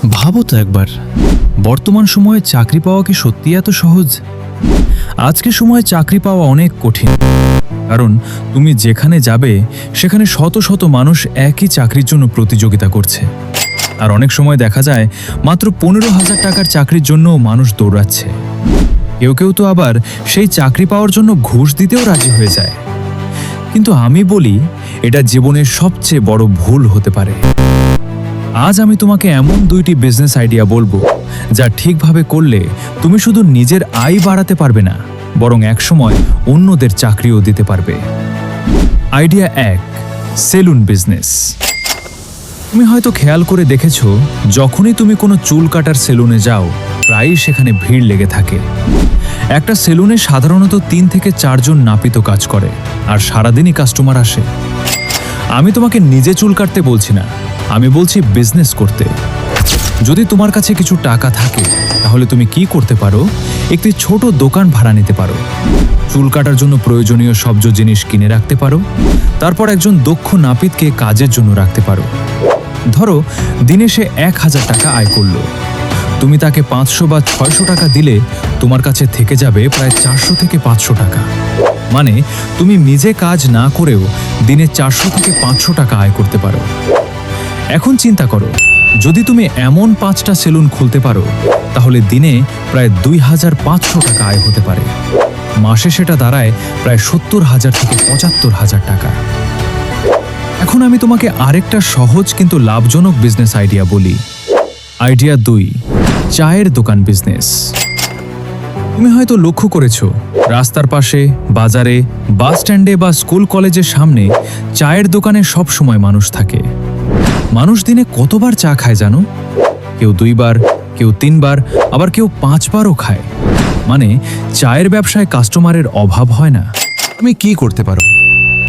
ভাবো তো একবার, বর্তমান সময়ে চাকরি পাওয়া কি সত্যি এত সহজ? আজকের সময়ে চাকরি পাওয়া অনেক কঠিন, কারণ তুমি যেখানে যাবে সেখানে শত শত মানুষ একই চাকরির জন্য প্রতিযোগিতা করছে। আর অনেক সময় দেখা যায় মাত্র 15,000 টাকার চাকরির জন্য মানুষ দৌড়াচ্ছে। কেউ কেউ তো আবার সেই চাকরি পাওয়ার জন্য ঘুষ দিতেও রাজি হয়ে যায়। কিন্তু আমি বলি, এটা জীবনের সবচেয়ে বড় ভুল হতে পারে। আজ আমি তোমাকে এমন 2টি বিজনেস আইডিয়া বলবো, যা ঠিকভাবে করলে তুমি শুধু নিজের আয় বাড়াতে পারবে না, বরং একসময় অন্যদের চাকরিও দিতে পারবে। Idea 1, salon business. তুমি হয়তো খেয়াল করে দেখেছো, যখনই তুমি কোনো চুল কাটার সেলুনে যাও, প্রায়ই সেখানে ভিড় লেগে থাকে। একটা সেলুনে সাধারণত 3 থেকে 4 জন নাপিত কাজ করে, আর সারাদিনই কাস্টমার আসে। আমি তোমাকে নিজে চুল কাটতে বলছি না, আমি বলছি বিজনেস করতে। যদি তোমার কাছে কিছু টাকা থাকে, তাহলে তুমি কি করতে পারো? একটি ছোট দোকান ভাড়া নিতে পারো। চুল কাটার জন্য প্রয়োজনীয় সবজ জিনিস কিনে রাখতে পারো। তারপর একজন দক্ষ নাপিতকে কাজের জন্য রাখতে পারো। ধরো দিনে সে 1,000 টাকা আয় করলো। তুমি তাকে 500 বা 600 টাকা দিলে তোমার কাছে থেকে যাবে প্রায় 400 থেকে 500 টাকা। মানে তুমি নিজে কাজ না করেও দিনে 400 থেকে 500 টাকা আয় করতে পারো। এখন চিন্তা করো, যদি তুমি এমন 5টা সেলুন খুলতে পারো, তাহলে দিনে প্রায় 2,500 টাকা আয় হতে পারে। মাসে সেটা দাঁড়ায় প্রায় 70,000 থেকে 75,000 টাকা। এখন আমি তোমাকে আরেকটা সহজ কিন্তু লাভজনক বিজনেস আইডিয়া বলি। আইডিয়া 2, চায়ের দোকান বিজনেস। তুমি হয়তো লক্ষ্য করেছো, রাস্তার পাশে, বাজারে, বাস স্ট্যান্ডে বা স্কুল কলেজের সামনে চায়ের দোকানে সব সময় মানুষ থাকে। মানুষ দিনে কতবার চা খায় জানো? কেউ 2 বার, কেউ 3 বার, আবার কেউ 5 বারও খায়। মানে চায়ের ব্যবসায় কাস্টমারের অভাব হয় না। তুমি কি করতে পারো?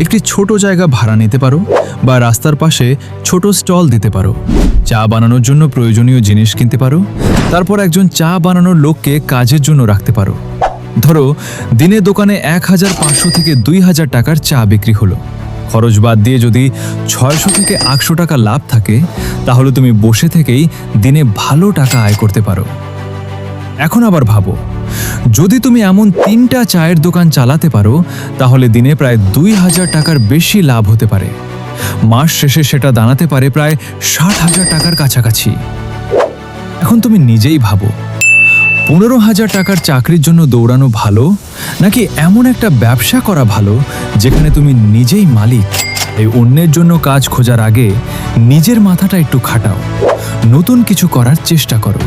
একটি ছোট জায়গা ভাড়া নিতে পারো, বা রাস্তার পাশে ছোট স্টল দিতে পারো। চা বানানোর জন্য প্রয়োজনীয় জিনিস কিনতে পারো। তারপর একজন চা বানানোর লোককে কাজের জন্য রাখতে পারো। ধরো দিনে দোকানে 1,500 থেকে 2,000 টাকার চা বিক্রি হলো। খরচ বাদ দিয়ে যদি 600 থেকে 800 টাকা লাভ থাকে, তাহলে তুমি বসে থেকেই দিনে ভালো টাকা আয় করতে পারো। এখন আবার ভাবো, যদি তুমি এমন 3টা চায়ের দোকান চালাতে পারো, তাহলে দিনে প্রায় 2,000 টাকার বেশি লাভ হতে পারে। মাস শেষে সেটা দাঁড়াতে পারে প্রায় 60,000 টাকার কাছাকাছি। এখন তুমি নিজেই ভাবো, 15,000 টাকার চাকরির জন্য দৌড়ানো ভালো, নাকি এমন একটা ব্যবসা করা ভালো যেখানে তুমি নিজেই মালিক? এই অন্যের জন্য কাজ খোঁজার আগে নিজের মাথাটা একটু খাটাও, নতুন কিছু করার চেষ্টা করো।